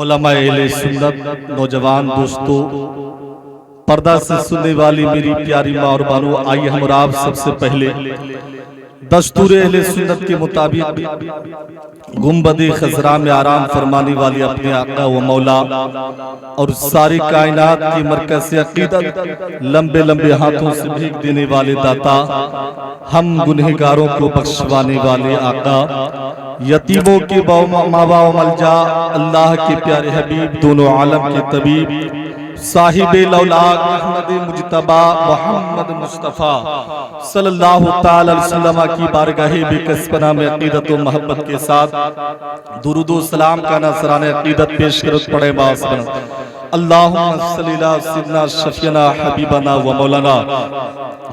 उलमा अहले सुन्नत नौजवान दोस्तों, पर्दा से सुनने वाली मेरी प्यारी माँ और बानो, आइए हम और आप सबसे पहले दस्तूर अहले सुन्नत के मुताबिक गुंबद खजरा में आराम फरमाने वाले अपने आका व मौला और सारी कायनात की मरकज़ से अकीदत लंबे लंबे हाथों से भीख देने वाले दाता, हम गुनहगारों को बख्शवाने वाले आका, यतीमों के मावा मलजा, अल्लाह के प्यारे हबीब, दोनों आलम के तबीब, साहिबे लौलाद अहमद मुजतबा मोहम्मद मुस्तफ़ा सल्लल्लाहु ताला अलैहि वसल्लम की बारगाहे बेकसपना में अकीदत व मोहब्बत के साथ दुरूद व सलाम का नज़राने अकीदत पेश करत पड़े बास बन अल्लाहुम्मा सल्ली अला सय्यिदना शफीना हबीबना व मौलाना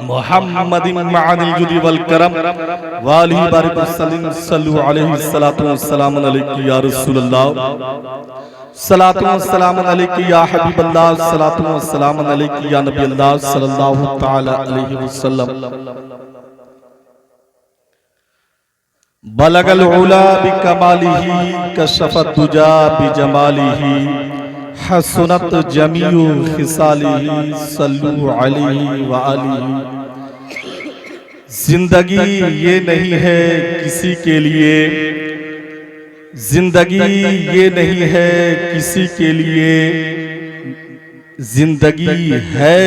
मुहम्मदिन मअनिल जुदी वल करम व आलिहि बारिक वसल्लम सल्लु अलैहि सलातु व सलाम अलैका या रसूलल्लाह सलातु व सलाम अलैका या हबीबल्लाह सलातु व सलाम अलैका या नबी अल्लाह सल्लल्लाहु तआला अलैहि वसल्लम। बलगल उला बिकमालिही कशफत दुजा बिजमालिही हसनत जमीउ खिसालिही सल्लु अलैहि व आलिही। जिंदगी ये नहीं है किसी के लिए, जिंदगी ये नहीं है किसी के लिए, जिंदगी है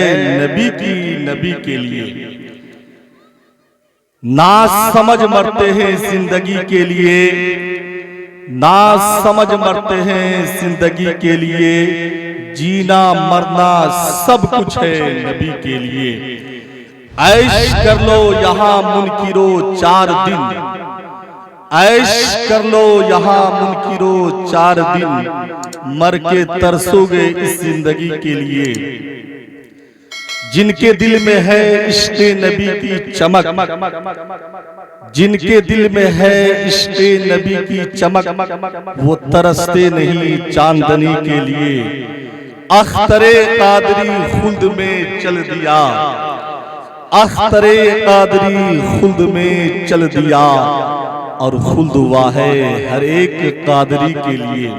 नबी की, नबी के लिए। ना समझ मरते हैं जिंदगी के लिए, ना समझ मरते हैं जिंदगी के लिए, जीना मरना सब कुछ है नबी के लिए। ऐश कर लो यहाँ मुनकिरो 4 दिन, ऐश कर लो यहाँ मुनकिरो 4 दिन, मर के तरसोगे इस जिंदगी के लिए। जिनके दिल में है इश्क़ नबी की चमक, जिनके दिल में है इश्क़ नबी की चमक, वो तरसते नहीं चांदनी के लिए। अख्तरे कादरी खुल्द में चल दिया, अख्तरे कादरी खुल्द में चल दिया, और खुल्द हुआ है हर एक कादरी के लिए।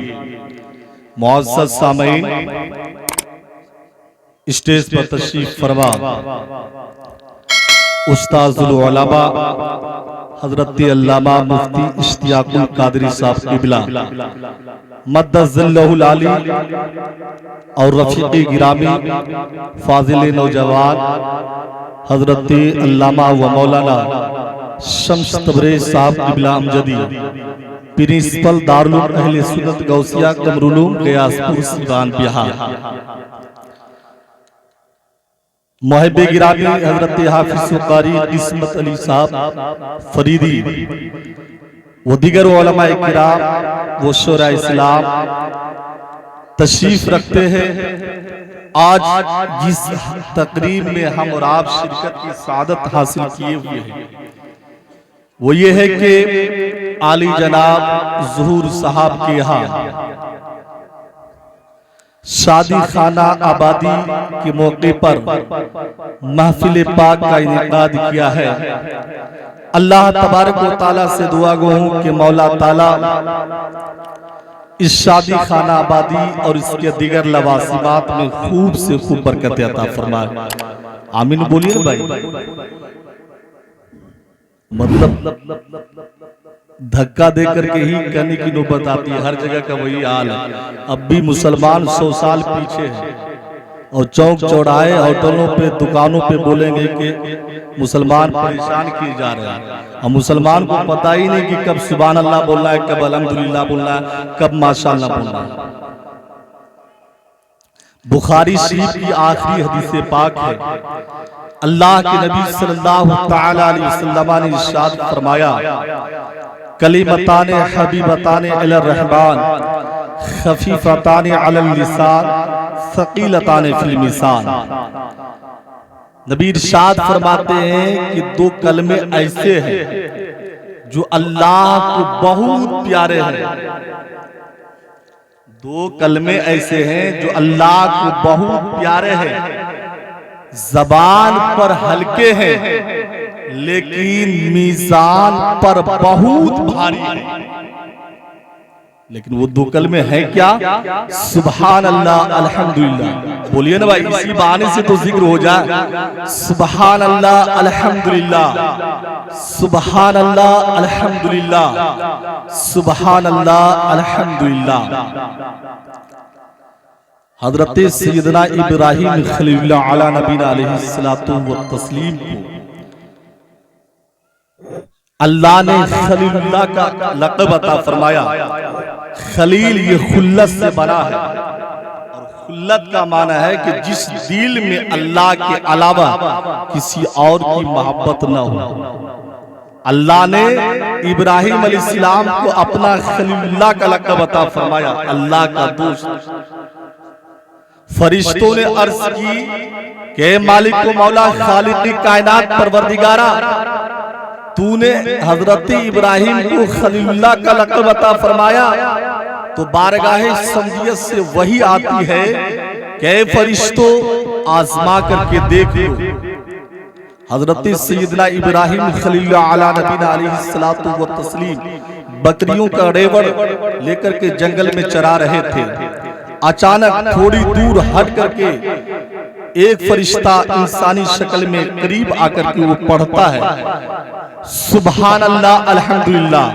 मुअज़्ज़ज़ सामईन, स्टेज पर तशरीफ फरमा उस्ताज़ुल उलमा हज़रत अल्लामा मुफ्ती इश्तियाकुल कादरी साहब क़िबला मद्दज़ल्लहुल आली और रफ़ीक़े गिरामी फ़ाज़िल नौजवान हज़रत अल्लामा व मौलाना शम्स तबरेज़ साहब क़िबला अमजदी, प्रिंसिपल दारुल अहले सुन्नत गौसिया कमरुलूम ग़यासपुर सिवान बिहार। मुहिब्बे गिरामी हज़रत हाफ़िज़ क़ारी किस्मत अली साहब फरीदी वो दीगर उलमाए किराम वो शोरा इस्लाम तशरीफ रखते हैं। आज जिस तकरीब में हम और आप शिरकत की सादत हासिल किए हुए हैं वो ये है कि आली जनाब ज़ुहूर साहब के यहाँ शादी खाना आबादी के मौके पर महफिल पाक का इनेकाद किया है। अल्लाह तबारक व तआला से दुआ गो हूँ कि मौला ताला इस शादी खाना आबादी और इसके दिगर लवासिमात में खूब से खूब बरकत अता फरमाए। आमीन बोलिए ना भाई। मतलब धक्का दे करके ही कहने की नौबत आती है। हर जगह का वही हाल है। अब भी मुसलमान 100 साल पीछे है। और चौक चौराहे होटलों पे दुकानों पे बोलेंगे कि मुसलमान परेशान किए जा रहे हैं, और मुसलमान को पता ही नहीं कि कब सुभान अल्लाह बोलना है, कब अल्हम्दुलिल्लाह बोलना है, कब माशाअल्लाह बोलना है। बुखारी शरीफ की आखिरी हदीस पाक है, अल्लाह के नबी सल्लल्लाहु तआला अलैहि वसल्लम ने इरशाद फरमाया, कलिमताने हबीबताने इलर रहमान खफीफताने अलल लिसान सकीलताने फिल मिसान। नबी इरशाद फरमाते हैं कि दो कलमे ऐसे हैं जो अल्लाह को बहुत प्यारे हैं, दो कलमे ऐसे हैं जो अल्लाह को बहुत प्यारे हैं, जबान पर हल्के हैं लेकिन मीज़ान पर बहुत भारी है। लेकिन वो दो कलमे हैं क्या? सुभान अल्लाह अल्हम्दुलिल्लाह। बोलिए ना भाई, इसी बहाने से तो जिक्र हो जाए। सुभान अल्लाह अल्हम्दुलिल्लाह, सुभान अल्लाह अल्हम्दुलिल्लाह, सुभान अल्लाह अल्हम्दुलिल्लाह। हजरत सैयदना इब्राहिम खलीलुल्लाह अला नबीना अलैहिस्सलातु व तस्लीम को अल्लाह ने खलीलुल्लाह का लक़ब अता फरमाया। खलील ये खुल्लत से बना है, और खुल्लत का माना है कि जिस दिल में अल्लाह के अलावा किसी और की मोहब्बत न हो। अल्लाह ने इब्राहिम अलैहिस्सलाम को अपना खलीलुल्लाह का लक़ब अता फरमाया, अल्लाह का दोस्त। फरिश्तों ने अर्ज की कि मालिक को मौला खालिक कायनात परवरदिगारा, तूने हजरत इब्राहिम को खलीलुल्लाह का लक़ब अता फरमाया, तो बारगाहे समदियत से वही आती है कि फरिश्तों आजमा करके देख लो। हजरत सैयदना इब्राहिम खलीलुल्लाह अला नबीना अलैहिस्सलातु व तस्लीम बकरियों का रेवड़ लेकर के जंगल में चरा रहे थे। अचानक थोड़ी दूर हट करके एक फरिश्ता इंसानी शक्ल में करीब आकर के वो पढ़ता है, सुभान अल्लाह अल्हम्दुलिल्लाह।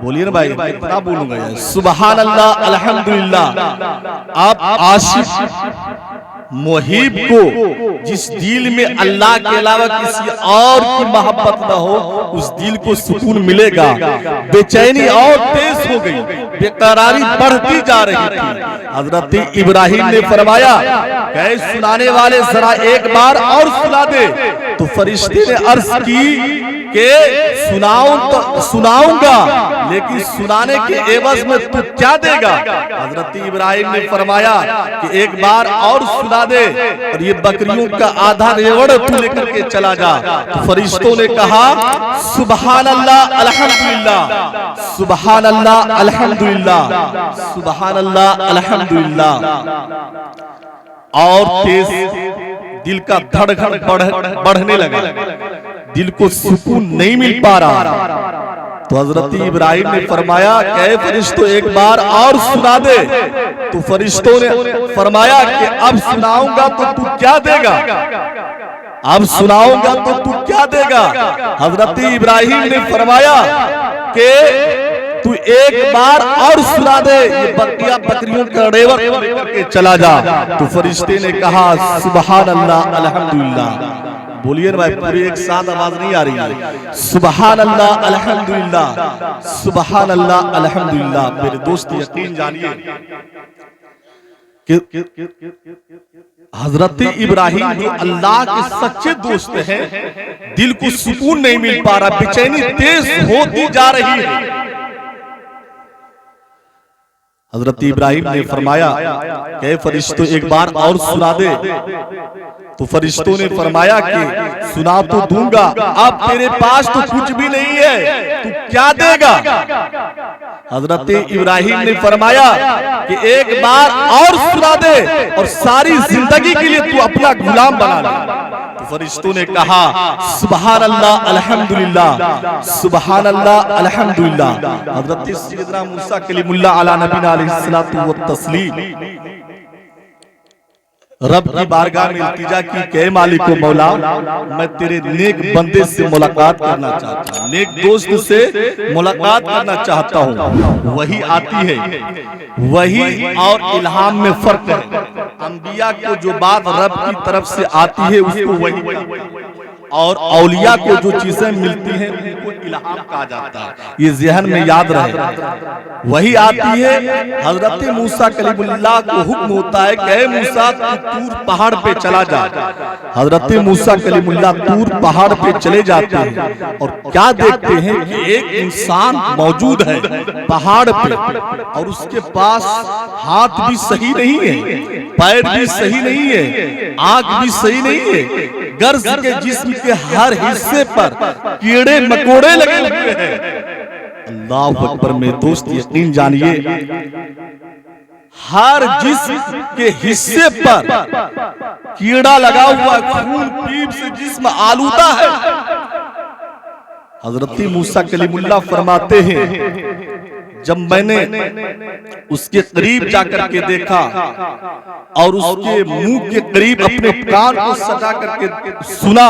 बोलिए ना भाई, कितना बोलूंगा यार, सुभान अल्लाह अल्हम्दुलिल्लाह। आप आशिक मुहिब को जिस दिल में अल्लाह के अलावा किसी और की मोहब्बत न हो, उस दिल को सुकून मिलेगा। बेचैनी और तेज हो गई, बेकरारी बढ़ती जा रही थी। हजरत इब्राहिम ने फरमाया, कहे सुनाने वाले जरा एक बार और सुना दे। तो फरिश्ते ने अर्ज की कि सुनाऊंगा, लेकिन सुनाने के एवज में तू क्या देगा? हजरत इब्राहिम ने फरमाया कि एक बार और सुना दे, और ये बकरियों का आधा रेवड़ तू लेकर के चला जा। तो फरिश्तों ने कहा, सुभान अल्लाह अल्हम्दुलिल्लाह, सुभान अल्लाह अल्हम्दुलिल्लाह, सुभान अल्लाह अल्हम्दुलिल्लाह। और तेज दिल का धड़कन बढ़ने लगा, दिल को सुकून नहीं मिल पा रहा। तो हजरत इब्राहिम ने फरमाया, कहे फरिश्तों एक बार और सुना दे। तो फरिश्तों ने फरमाया कि अब सुनाऊंगा तो तू क्या देगा? अब सुनाऊंगा तो तू क्या देगा? हजरत इब्राहिम ने फरमाया कि तू एक बार और सुना दे, ये बकरियों का रेवड़ करके चला जा। तो फरिश्ते ने कहा, सुभान अल्लाह अल्हम्दुलिल्लाह। बोलिए ना भाई, पूरी एक साथ आवाज नहीं आ रही है। सुभान अल्लाह अल्हम्दुलिल्लाह, सुभान अल्लाह अल्हम्दुलिल्लाह। मेरे दोस्त यकीन जानिए कि हजरत इब्राहिम जो अल्लाह के सच्चे दोस्त हैं, दिल को सुकून नहीं मिल पा रहा, बेचैनी तेज होती जा रही है। हजरत इब्राहिम ने फरमाया कि फरिश्तों एक बार और सुना दे। तो फरिश्तों ने फरमाया कि सुना तो दूंगा, अब तेरे पास तो कुछ भी नहीं है, तू क्या देगा? हजरत इब्राहिम ने फरमाया कि एक बार और सुना दे, और सारी जिंदगी के लिए तू अपना गुलाम बना ले। तो फरिश्तों ने कहा, सुभान अल्लाह अल्हम्दुलिल्लाह, सुभान अल्लाह अल्हम्दुलिल्लाह। हजरत सैयदना मूसा कलीमुल्लाह अला नबीना अलैहिस्सलातु व तस्लीम रब की बारगाह में इल्तिजा की कि मालिक को मौला, मैं तेरे नेक बंदे से मुलाकात करना चाहता हूँ, नेक दोस्त से मुलाकात करना चाहता हूँ। वही आती है, वही और इल्हाम में फर्क है। अंबिया को जो बात रब की तरफ से आती है उसको वही, और औलिया को जो चीजें मिलती हैं उनको इल्हाम कहा जाता है। ये ज़हन में याद रहे। वही आती है। हजरत मूसा कलीमुल्लाह को हुक्म होता है कि मूसा तूर पहाड़ पे चला जा। हजरत मूसा कलीमुल्लाह तूर पहाड़ पे चले जाते हैं और क्या देखते हैं कि एक इंसान मौजूद है पहाड़ पे, और उसके पास हाथ भी सही नहीं है, पैर भी सही नहीं है, आंख भी सही नहीं है, गर्ज के जिस्म के हर हिस्से पर कीड़े मकोड़े लगे हुए हैं। अल्लाह अकबर। में दोस्त यकीन जानिए, हर जिस्म के हिस्से पर कीड़ा लगा हुआ, खून पीप से जिस्म आलूदा है। हजरत मूसा कलीमुल्लाह फरमाते हैं, जब मैंने उसके करीब जाकर के देखा और उसके मुंह के करीब अपने कान को सटा करके सुना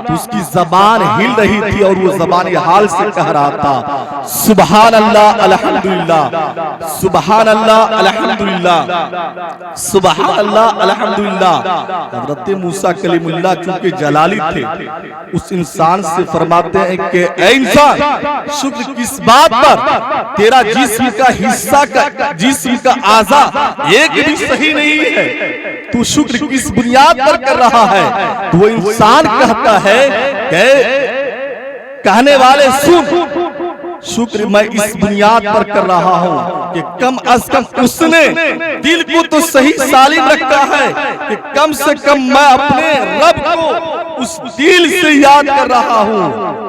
तो उसकी जबान हिल रही थी और वो जबान हाल से कह रहा था, सुबहान अल्लाह अल्हम्दुलिल्लाह, सुबहान अल्लाह अल्हम्दुलिल्लाह, सुबहान अल्लाह अल्हम्दुलिल्लाह। हजरत मूसा कलीमुल्लाह चूंकि जलाली थे, उस इंसान से फरमाते हैं कि ऐ इंसान, शुक्र किस बात पर, तेरा जिस्म का हिस्सा का जिस्म का आज़ा एक भी सही नहीं है, तू शुक्र किस बुनियाद पर कर रहा है? तो वो इंसान कहता है कि कहने वाले सुन, शुक्र मैं इस बुनियाद पर कर रहा हूँ कि कम अज कम उसने दिल को तो सही सालिम रखा है कि कम से कम मैं अपने रब को उस दिल से याद कर रहा हूँ।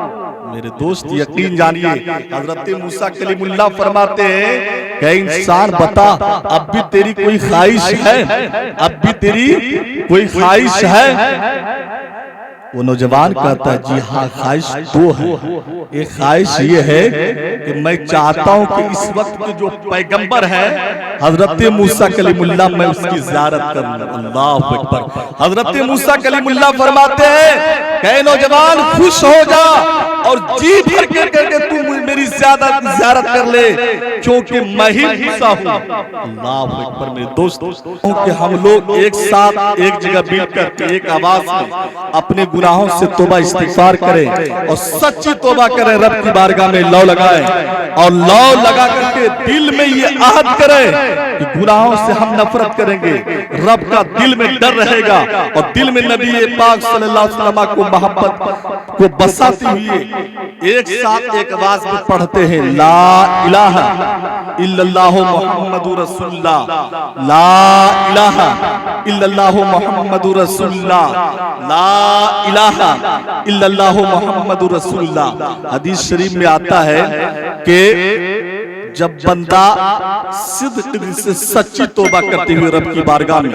मेरे दोस्त यकीन जानिए, हजरत मूसा कलीमुल्लाह फरमाते हैं कि इंसान बता, अब भी तेरी कोई ख्वाहिश है? अब भी तेरी कोई ख्वाहिश है? वो नौजवान कहता है, जी हाँ ख्वाहिश दो है। एक ख्वाहिश ये है कि मैं चाहता हूँ कि इस वक्त के जो पैगंबर है हजरत मूसा कलीमुल्लाह, मैं उसकी ज़ियारत करूँ। अल्लाह अकबर। हजरत मूसा कलीमुल्लाह फरमाते हैं कि नौजवान खुश हो जा और जी भर के करके तू मेरी ज़ियारत कर ले, क्योंकि मैं ही मूसा हूँ। अल्लाह अकबर। मेरे दोस्त, कि हम लोग एक साथ एक जगह मिलकर एक आवाज में अपने गुनाहों से तौबा इस्तिगफार करें और सच्ची तौबा करें, रब की बारगाह में लौ लगाएं और लौ लगा करके दिल में ये आहद करें कि गुनाहों से हम नफरत करेंगे, रब का दिल में डर रहेगा और दिल में नबी पाक सल्लल्लाहु अलैहि वसल्लम को मोहब्बत को बसाते हुए एक साथ एक आवाज में पढ़ते हैं, ला इलाहा इल्लल्लाहु मुहम्मदुर रसूलुल्लाह, ला इलाहा इल्लल्लाहु मुहम्मदुर रसूलुल्लाह, ला इलाहा इल्लल्लाहु मुहम्मदुर रसूलुल्लाह। हदीस शरीफ में आता है कि जब बंदा सिद्क से सच्ची तौबा करते हुए रब की बारगाह में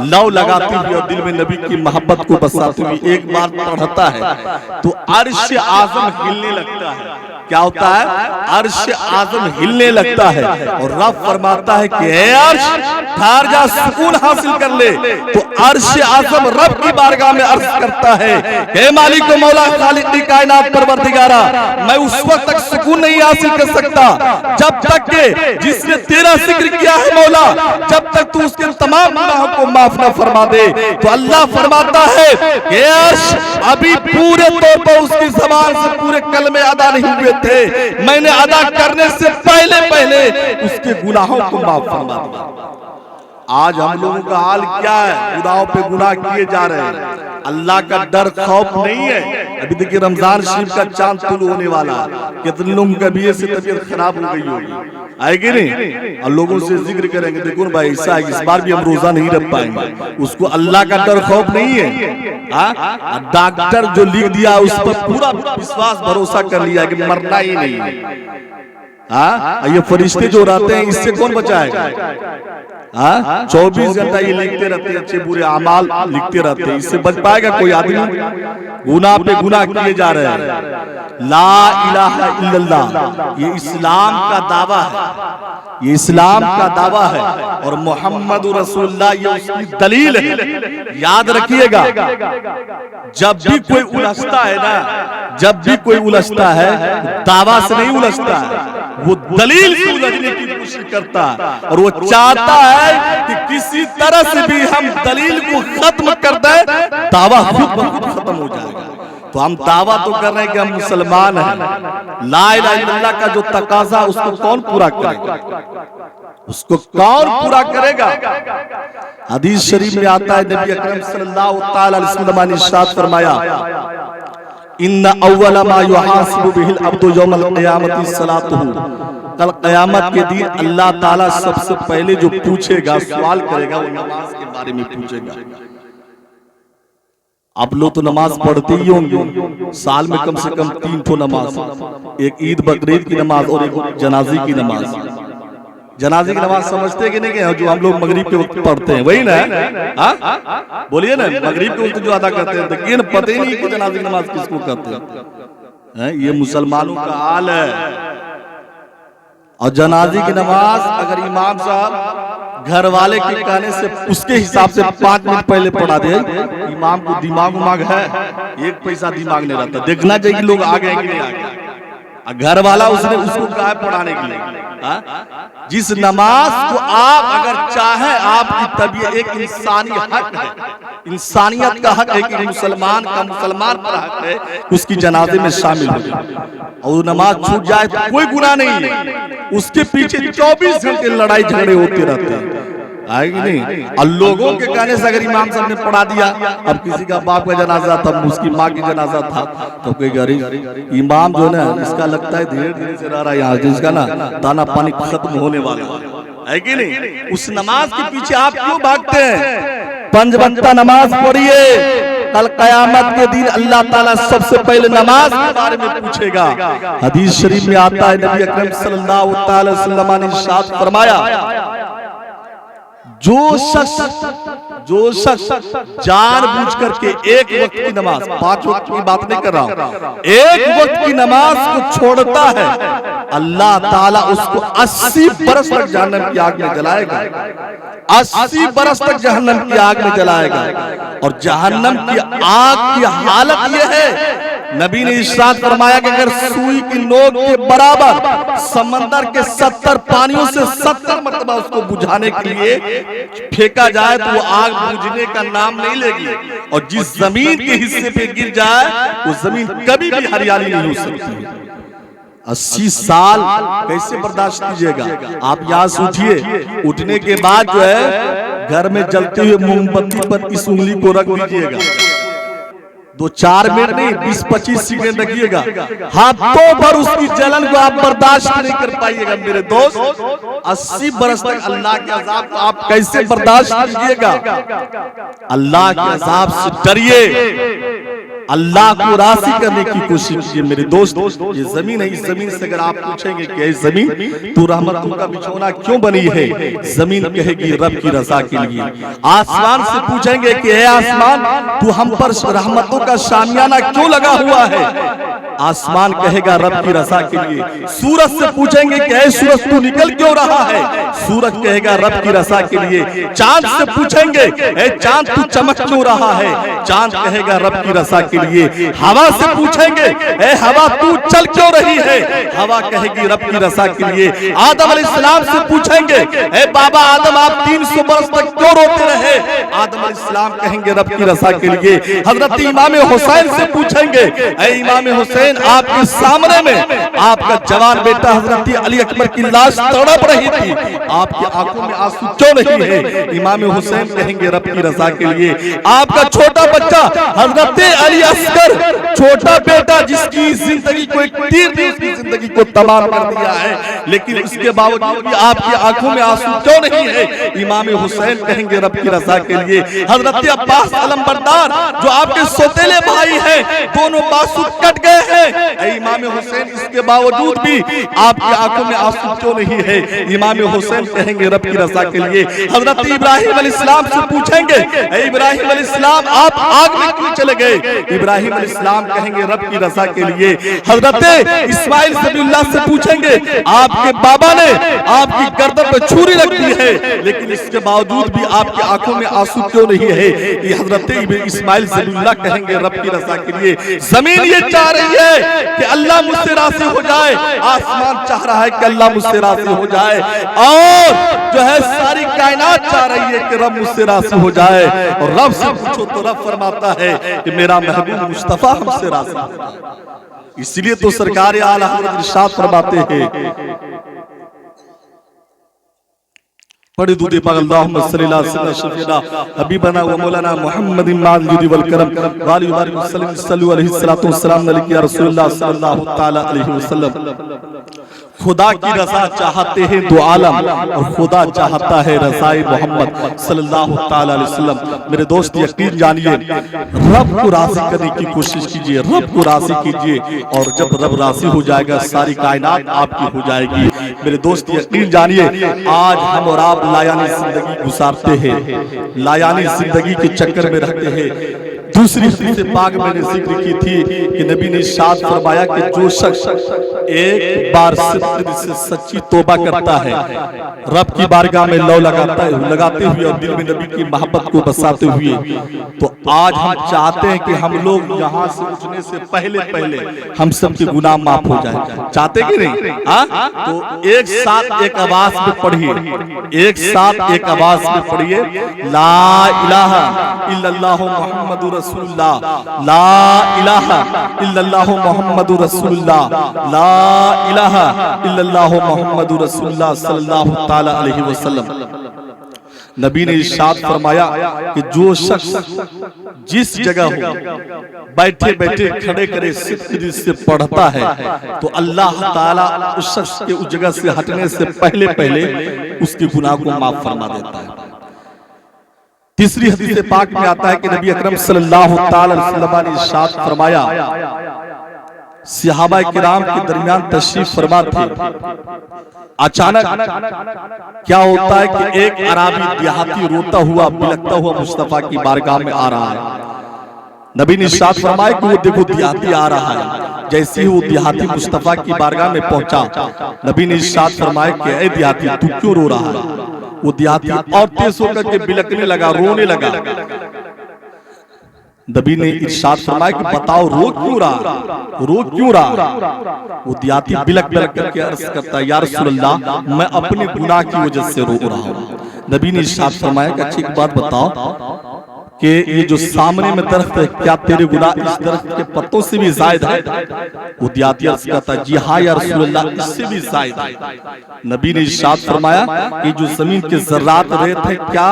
लौ लगाते हुए और दिल में नबी की मोहब्बत को बसाते हुए एक बार पढ़ता है तो अर्श आज़म हिलने लगता है। क्या होता है? अर्श आज़म हिलने लगता है और रब फरमाता है कि ए अर्श ठहर जा, सुकून हासिल कर ले। तो अर्श आज़म रब की बारगाह में अर्ज करता है, हे मालिक मौला खालिक कायनात परवरदिगारा, मैं उस वक्त तक सुकून नहीं हासिल कर सकता जब तक के जिसने तेरा जिक्र किया है मौला, जब तक तू उसके तमाम गुनाहों को माफ न फरमा दे। तो अल्लाह फरमाता है कि अर्श अभी पूरे तौर पर उसकी ज़बान से पूरे कलमे अदा नहीं हुए थे, मैंने अदा करने से पहले पहले उसके गुनाहों को माफ फरमा दिया। आज हम लोगों का हाल क्या है? गुनाहों पे गुनाह किए जा रहे हैं, अल्लाह का डर खौफ नहीं है। अभी देखिए रमजान शरीफ का चांद तुलू होने वाला, कितने लोगों का भी से तबीयत खराब हो गई होगी, आएगी नहीं? और लोगों से जिक्र करेंगे, देखो ना भाई ऐसा है इस बार भी हम रोजा नहीं रख पाएंगे, उसको अल्लाह का डर खौफ नहीं है। डॉक्टर जो लिख दिया उस पर पूरा विश्वास भरोसा कर लिया कि मरना ही नहीं है। ये फरिश्ते जो रहते हैं इससे कौन बचाएगा? 24 घंटा ये लिखते रहते हैं, अच्छे बुरे अमाल लिखते रहते हैं, इससे बच पाएगा कोई आदमी? गुनाह पे गुनाह किए जा रहे हैं। ला इलाहा इल्लल्लाह, ये इस्लाम का दावा है, ये इस्लाम का दावा है, और मोहम्मद रसूलुल्लाह ये उसकी दलील है। याद रखिएगा, जब भी कोई उलझता है ना, जब भी कोई उलझता है दावा से नहीं उलझता है, वो दलील से उलझने की कोशिश करता है, और वो चाहता है कि किसी तरह से भी हम दलील को खत्म कर दें, दावा खुद ब खुद खत्म हो जाएगा। तो हम दावा तो कर रहे हैं कि हम मुसलमान हैं, ला इलाहा इल्लल्लाह का जो तकाजा उसको कौन पूरा करेगा, उसको कौन पूरा करेगा। हदीस शरीफ में आता है, नबी अकरम सल्लल्लाहु तआला अलैहि वसल्लम ने इरशाद फरमाया, इन्ना अव्वल मा युहासिबु बिहिल अब्दु यौमल क़ियामति सलातुहु, कल क़यामत के दिन अल्लाह ताला सबसे पहले जो पूछेगा, सवाल करेगा, वो नमाज के बारे में पूछेगा। आप लोग तो नमाज पढ़ते ही होंगे, साल में कम से कम 3 ठो नमाज, एक ईद बकरीद की नमाज और एक जनाजे की नमाज। जनाजे की नमाज समझते कि नहीं, कि जो हम लोग मगरिब के वक्त पढ़ते हैं वही ना, हाँ बोलिए ना, मगरिब के वक्त जो अदा करते हैं, लेकिन पता ही नहीं कि जनाजे की नमाज किसको कहते हैं। ये मुसलमानों का हाल है। और जनाजे की नमाज अगर इमाम साहब घर वाले के कहने से उसके हिसाब से 5 मिनट पहले पढ़ा दे, इमाम को दिमाग उमाग है, 1 पैसा दिमाग नहीं रहता, देखना चाहिए लोग आ गए कि नहीं आ गए। घर वाला उसने उसको कहा पढ़ाने के लिए। जिस नमाज को आप अगर चाहे, आपकी तबीयत एक इंसानी हक है, इंसानियत का हक है कि मुसलमान का मुसलमान पर हक है उसकी जनाजे में शामिल हो जाए, और नमाज छूट जाए तो कोई गुनाह नहीं है। उसके पीछे 24 घंटे लड़ाई झगड़े होते रहते हैं, आएगी नहीं। और लोगों के कहने से अगर इमाम साहब ने पढ़ा दिया, अब किसी का बाप का जनाजा था, उसकी माँ की जनाजा था, तो कोई गरीब इमाम जो ना, इसका लगता है धीरे धीरे से रह रहा है यहाँ, जिसका ना दाना पानी खत्म होने वाला है कि नहीं। उस नमाज के पीछे आप क्यों भागते हैं? 5 वक्त नमाज पढ़िए, कल क़यामत के दिन अल्लाह ताला सबसे पहले नमाज के बारे में पूछेगा। हदीस शरीफ में आता है, नबी अकरम सल्लल्लाहु अलैहि वसल्लम ने इरशाद फरमाया, जो शख्स जानबूझ करके एक वक्त की नमाज, 5 वक्त की बात नहीं कर रहा हूं, एक वक्त की नमाज को छोड़ता है, अल्लाह ताला उसको 80 बरस तक जहन्नम की आग में जलाएगा, 80 बरस तक जहन्नम की आग में जलाएगा। और जहन्नम की आग की हालत यह है, नबी ने इरशाद फरमाया कि अगर सुई की नोक के बराबर समंदर के 70 पानियों से 70 मरतबा उसको बुझाने के लिए फेंका जाए तो वो आग बुझने का नाम नहीं लेगी, और जिस जमीन के हिस्से पे गिर जाए वो जमीन कभी भी हरियाली नहीं हो सकती। 80 साल कैसे बर्दाश्त कीजिएगा आप? यहाँ से उठिए, उठने के बाद जो है घर में जलते हुए मोमबत्ती पर इस उंगली को रख दीजिएगा, 2-4 मिनट नहीं, 20-25 सेकंड रखिएगा, हाथों पर उसकी जलन को आप बर्दाश्त नहीं कर पाइएगा। मेरे दोस्त, 80 बरस तक अल्लाह के अजाब को आप कैसे बर्दाश्त कीजिएगा? अल्लाह के अजाब से डरिए, अल्लाह को राजी करने की कोशिश कीजिए। मेरे दोस्त, ये जमीन है, इस जमीन से अगर आप पूछेंगे कि ये जमीन तू रहमतों का बिछौना क्यों बनी है, जमीन कहेगी रब की रजा के लिए। आसमान से पूछेंगे कि हे आसमान तू हम पर रहमतों का शामियाना क्यों लगा हुआ है, आसमान कहेगा रब की रजा के लिए। सूरज से पूछेंगे कि हे सूरज तू निकल क्यों रहा है, सूरज कहेगा रब की रजा के लिए। चांद से पूछेंगे हे चांद तू चमक क्यों रहा है, चांद कहेगा रब की रजा के लिए। हवा से पूछेंगे ए हवा तू चल क्यों रही है, हवा कहेगी रब की रजा के लिए। आदम अलैहिस्सलाम से पूछेंगे ए बाबा आदम आप 300 बरस तक क्यों रोते रहे, आदम अलैहिस्सलाम कहेंगे रब की रजा के लिए। हजरत इमाम हुसैन से पूछेंगे ए इमाम हुसैन आपके सामने में आपका जवान बेटा हजरत अली अकबर की लाश तड़प रही थी, आपकी आंखों में आंसू क्यों नहीं है, इमाम हुसैन कहेंगे रब की रजा के लिए। आपका छोटा बच्चा हजरत अली असगर, छोटा बेटा जिसकी जिंदगी को एक तीर ने उसकी जिंदगी को तमाम कर दिया है, लेकिन उसके बावजूद भी आपकी आंखों में आंसू क्यों नहीं है? इमाम हुसैन कहेंगे रब की रजा के लिए, हजरत अब्बास अलमबरदार जो आपके सौतेले भाई हैं, दोनों बाजू कट गए हैं, इमाम हुसैन इसके बावजूद भी आपकी आंखों में आंसू क्यों नहीं है? इमाम हुसैन कहेंगे रब की रजा के लिए। हजरत इब्राहिम अलैहिस्सलाम से पूछेंगे इब्राहिम अलैहिस्सलाम आप आग में क्यों चले गए? इब्राहिम अलैहिस्सलाम कहेंगे रब की रजा के लिए। हजरत इस्माइल ज़बीहुल्लाह से पूछेंगे आपके बाबा ने आपकी गर्दन पे छुरी रख दी है, लेकिन इसके बावजूद भी आपकी आंखों में आंसू क्यों नहीं है? ये हजरत इस्माइल ज़बीहुल्लाह कहेंगे रब की रजा के लिए। जमीन ये चाह रही है कि अल्लाह मुझसे राज़ी हो जाए, आसमान चाह रहा है कि अल्लाह मुझसे राज़ी हो जाए, और जो है सारी कायनात चाह रही है कि रब मुझसे राज़ी हो जाए। और रब से पूछो तो रब फरमाता है कि मेरा महबूब मुस्तफा हमसे राज़ी है। इसलिए तो सरकार आला हज़रत इरशाद फरमाते हैं, पढ़े दूधे पाक अल्लाहुम्मा सल्ली अला सय्यिदना शफीना हबीबना व मौलाना मुहम्मदिन माल वल करम वाली बारिक वसल्लम सल्लल्लाहु अलैहि सलातो वस्सलाम अलैहि या रसूलुल्लाह सल्लल्लाहु तआला अलैहि वसल्लम। खुदा की रजा चाहते हैं दो आलम, और खुदा चाहता है रज़ाए मोहम्मद सल्लल्लाहु तआला अलैहि वसल्लम। मेरे दोस्त यकीन जानिए, रब को राज़ी करने की कोशिश कीजिए, रब को राज़ी कीजिए, और जब रब राज़ी हो जाएगा सारी कायनात आपकी हो जाएगी। मेरे दोस्त यकीन जानिए, आज हम और आप लायानी जिंदगी गुजारते हैं, लायानी जिंदगी के चक्कर में रहते हैं। दूसरी हदीस पाक मैंने जिक्र की थी कि नबी ने इरशाद फरमाया कि जो शख्स एक बार सिद्दत से सच्ची तौबा करता है, रब की बारगाह में लौ लगाते हुए और दिल में नबी की मोहब्बत को बसाते हुए, तो आज हम चाहते हैं कि हम लोग यहाँ से उठने से पहले पहले हम सब के गुनाह माफ हो जाए। चाहते कि नहीं? तो एक साथ एक आवाज में पढ़िए, एक साथ एक आवाज में पढ़िए, ला इलाहा इल्लल्लाहु मुहम्मदुर रसूलुल्लाह, ला इलाहा इल्लल्लाहु मुहम्मदुर रसूलुल्लाह, ला इलाहा इल्लल्लाहु मुहम्मदुर रसूलुल्लाह सल्लल्लाहु तआला अलैहि वसल्लम। नबी ने इरशाद फरमाया कि जो शख्स जिस जगह हो बैठे बैठे खड़े खड़े सिद्दत से पढ़ता है, तो अल्लाह ताला उस शख्स के उस जगह से हटने से पहले पहले उसके गुनाह को माफ फरमा देता है। तीसरी हदीस पाक में आता है कि नबी अकरम सल्लल्लाहु तआला अलैहि वसल्लम ने इरशाद फरमाया, सहाबा किराम के दरमियान तशरीफ फरमा थे, अचानक क्या होता है कि एक अराबी देहाती रोता हुआ बिलखता हुआ मुस्तफा की बारगाह में आ रहा है। नबी ने इरशाद फरमाया कि वो देखो देहाती आ रहा है। जैसे ही वो देहाती मुस्तफा की बारगाह में पहुंचा, नबी ने इरशाद फरमाया कि ऐ देहाती तू क्यों रो रहा है? वो देहाती और तेज होकर के बिलखने लगा, रोने लगा। नबी ने इरशाद फरमाया कि बताओ रो क्यों रहा, रो क्यों रहा? वो देहाती बिलख बिलख करके अर्ज करता है, या रसूलल्लाह मैं अपने गुनाह की वजह से रो रहा हूँ। नबी ने इरशाद फरमाया कि अच्छी एक बात बताओ कि ये जो सामने में दरख्त है, क्या तेरे गुनाह इस दरख्त के पत्तों से भी जायद है? वो देहाती अर्ज करता है, जी हाँ या रसूलल्लाह इससे भी जायद है। नबी ने इरशाद फरमाया कि जो जमीन के जर्रात रेत है, क्या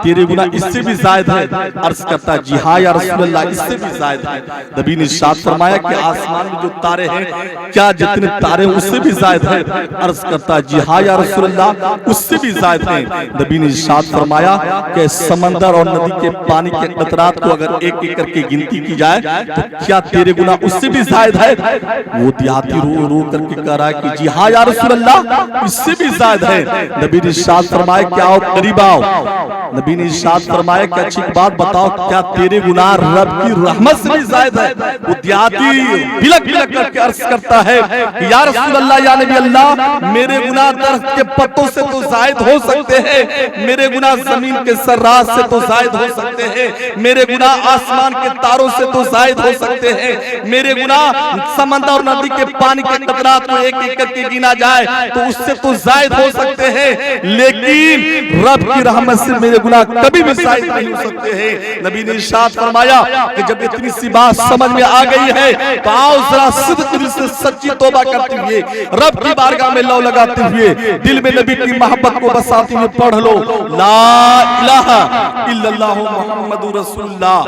तेरे गुनाह इससे भी जायद है? अर्ज करता है, जी हाँ या रसूलल्लाह इससे भी जायद है। नबी ने इरशाद फरमाया कि आसमान में जो तारे हैं, क्या जितने तारे उससे भी जायद है? अर्ज करता है, जी हाँ या रसूलल्लाह उससे भी जायद है। नबी ने इरशाद फरमाया कि समंदर और नदी के पानी के कतरात को अगर एक एक करके गिनती की जाए तो क्या तेरे गुनाह उससे भी जायद है? वो देहाती रो रो करके कह रहा है कि जी हाँ या रसूलल्लाह इससे भी जायद है। नबी ने इरशाद फरमाया कि आओ करीब आओ। नबी ने इरशाद फरमाया कि अच्छी बात बताओ, क्या तेरे गुनाह रब की रहमत से भी जायद है? वो देहाती बिलख बिलख करके अर्ज करता है कि या रसूलल्लाह या नबी अल्लाह, मेरे गुनाह दरख्त के पत्तों से तो जायद हो सकते हैं, मेरे गुनाह जमीन के सर्रात से तो जायद हो सकते हैं, मेरे गुनाह आसमान के तारों से तो जायद हो सकते हैं, मेरे गुनाह समंदर और नदी के पानी के कतरात को एक एक करके गिना जाए तो उससे तो जायद हो सकते हैं, लेकिन रब की रहमत से मेरे गुनाह कभी भी जायद नहीं हो सकते हैं। नबी ने इरशाद फरमाया कि जब इतनी सी बात समझ में आ गई है तो आओ जरा सिद्क दिल से सच्ची तौबा करते हुए, रब की बारगाह में लौ लगाते हुए, दिल में नबी की मोहब्बत को बसाते हुए पढ़ लो, ला इलाहा इल्लल्लाहु मुहम्मदुर रसूलुल्लाह।